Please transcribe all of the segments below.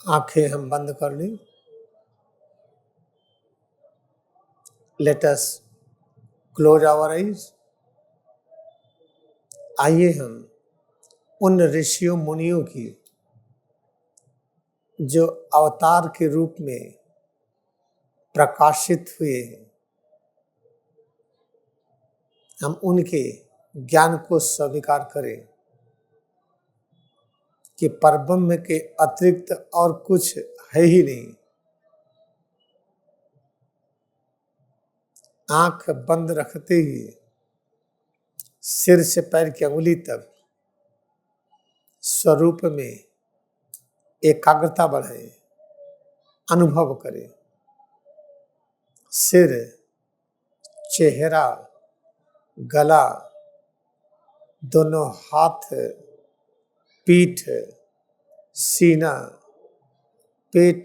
आंखें हम बंद कर लें। Let us close our eyes. आइए हम उन ऋषियों मुनियों की जो अवतार के रूप में प्रकाशित हुए हैं, हम उनके ज्ञान को स्वीकार करें कि परब्रह्म के अतिरिक्त और कुछ है ही नहीं। आंख बंद रखते ही सिर से पैर की अंगुली तक स्वरूप में एकाग्रता बढ़ाएं, अनुभव करें। सिर, चेहरा, गला, दोनों हाथ, पीठ, सीना, पेट,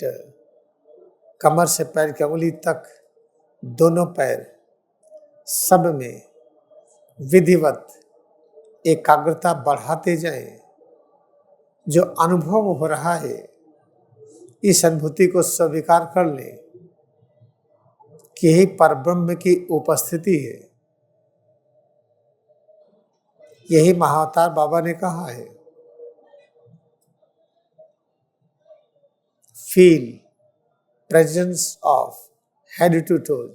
कमर से पैर की अंगुली तक दोनों पैर, सब में विधिवत एकाग्रता बढ़ाते जाएं। जो अनुभव हो रहा है, इस अनुभूति को स्वीकार कर लें कि यही परब्रह्म की उपस्थिति है। यही महाअवतार बाबा ने कहा है, feel presence of head to toes,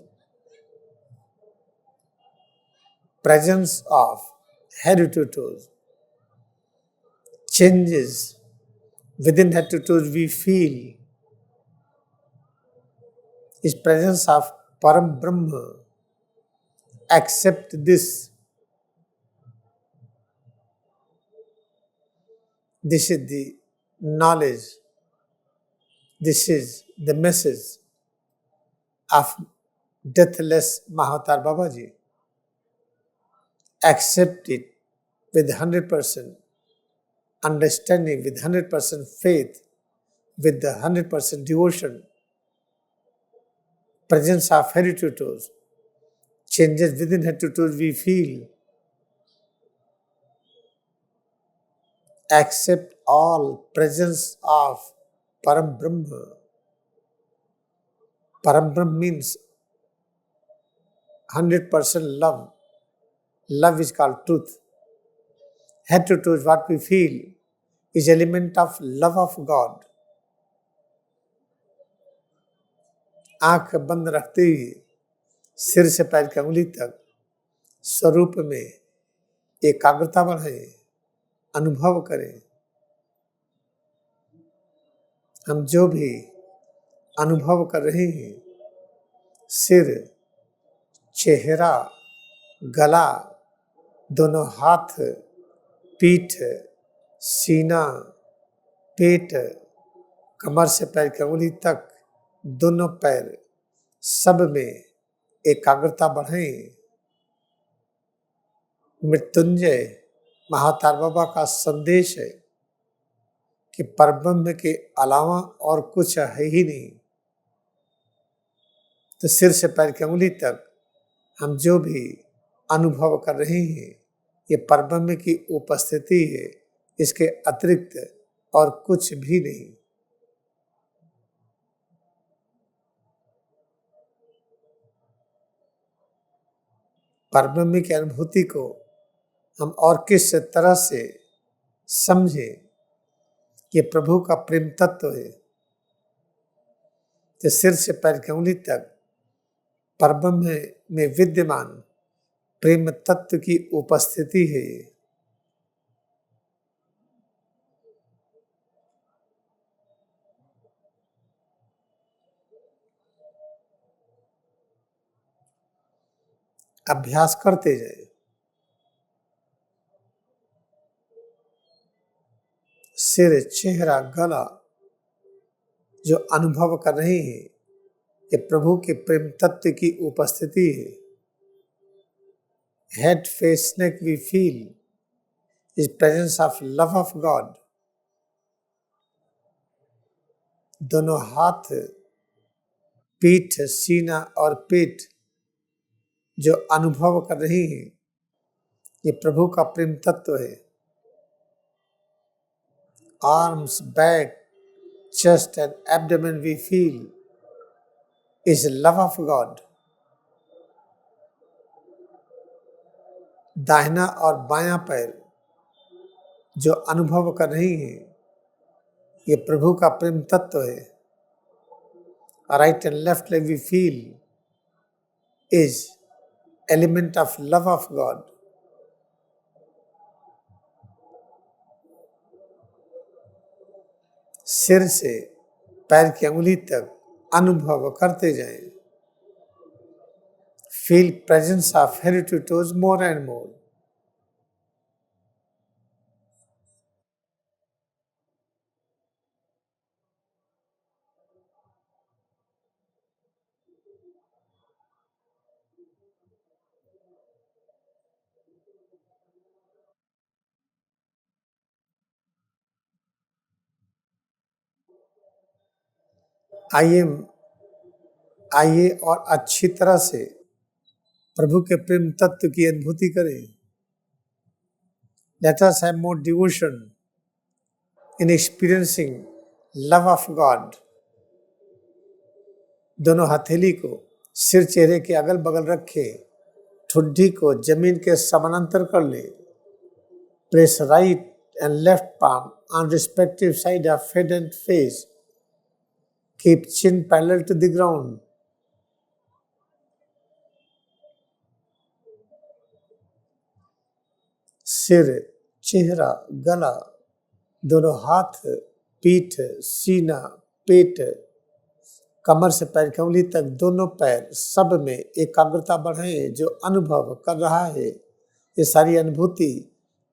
presence of head to toes, changes within head to toes we feel is presence of Param Brahma. Accept this. This is the knowledge. This is the message of deathless Mahavatar Babaji. Accept it with 100% understanding, with 100% faith, with the 100% devotion. Presence of head to toes. Changes within head to toes we feel. Accept all presence of Param Brahma. Param Brahma means 100% love. Love is called truth. Head to toes, what we feel is element of love of God. आंख बंद रखते ही सिर से पैर की अंगुली तक स्वरूप में एकाग्रता बढ़ाएं, अनुभव करें। हम जो भी अनुभव कर रहे हैं, सिर, चेहरा, गला, दोनों हाथ, पीठ, सीना, पेट, कमर से पैर की अंगुली तक दोनों पैर, सब में एकाग्रता बढ़ाएं। मृत्युंजय महाअवतार बाबा का संदेश है कि परब्रह्म के अलावा और कुछ है ही नहीं। तो सिर से पैर की अंगुली तक हम जो भी अनुभव कर रहे हैं, ये परब्रह्म की उपस्थिति है, इसके अतिरिक्त और कुछ भी नहीं। परब्रह्म की अनुभूति को हम और किस तरह से समझें, ये प्रभु का प्रेम तत्व है। तो सिर से पैर की अंगुली तक परब्रह्म में विद्यमान प्रेम तत्व की उपस्थिति है। अभ्यास करते जाए। सिर, चेहरा, गला जो अनुभव कर रहे हैं, ये प्रभु के प्रेम तत्व की उपस्थिति है। Head, face, neck we feel is presence of love of God. दोनों हाथ, पीठ, सीना और पेट जो अनुभव कर रहे हैं, ये प्रभु का प्रेम तत्व है। Arms, back, chest and abdomen we feel is love of God. दाहिना और बायां पैर जो अनुभव कर रही हैं ये प्रभु का प्रेम तत्व है. Right and left leg we feel is element of love of God. सिर से पैर की अंगुली तक अनुभव करते जाएं. Feel presence of head to toes more and more. आइए और अच्छी तरह से प्रभु के प्रेम तत्व की अनुभूति करें. Let us have more devotion in experiencing love of God. दोनों हथेली को सिर चेहरे के अगल बगल रखे, ठुड्डी को जमीन के समानांतर कर ले. Place right and left palm on respective side of head and face. Keep chin parallel to the ground. सिर, चेहरा, गला, दोनों हाथ, पीठ, सीना, पेट, कमर से पैर की उंगली तक दोनों पैर सब में एकाग्रता बढ़ाए. जो अनुभव कर रहा है ये सारी अनुभूति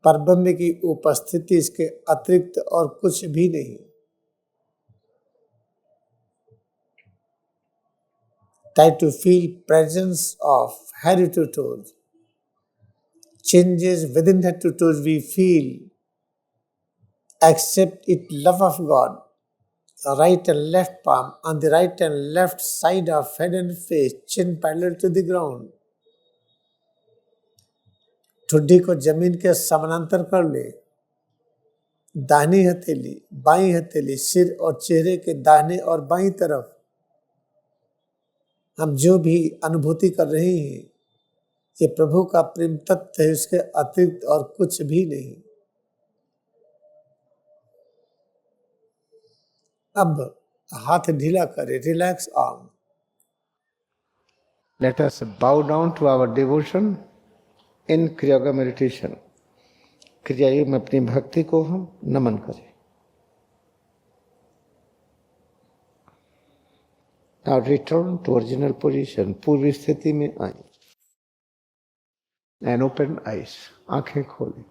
परब्रह्म की उपस्थिति, इसके अतिरिक्त और कुछ भी नहीं. Try to feel presence of head to toes. Changes within head to toes we feel. Accept it love of God. Right and left palm on the right and left side of head and face, chin parallel to the ground. ठुड्डी को जमीन के समानांतर कर ले. दाहिनी हथेली, बाईं हथेली सिर और चेहरे के दाहिने और बाईं तरफ. हम जो भी अनुभूति कर रहे हैं ये प्रभु का प्रेम तत्व है, इसके अतिरिक्त और कुछ भी नहीं. अब हाथ ढीला करें. Relax arm. Let us bow down to our devotion in Kriyaga meditation. क्रिया योग में अपनी भक्ति को हम नमन करें. Now return to original position. पूर्व स्थिति में आए. And open eyes. आंखें खोलें.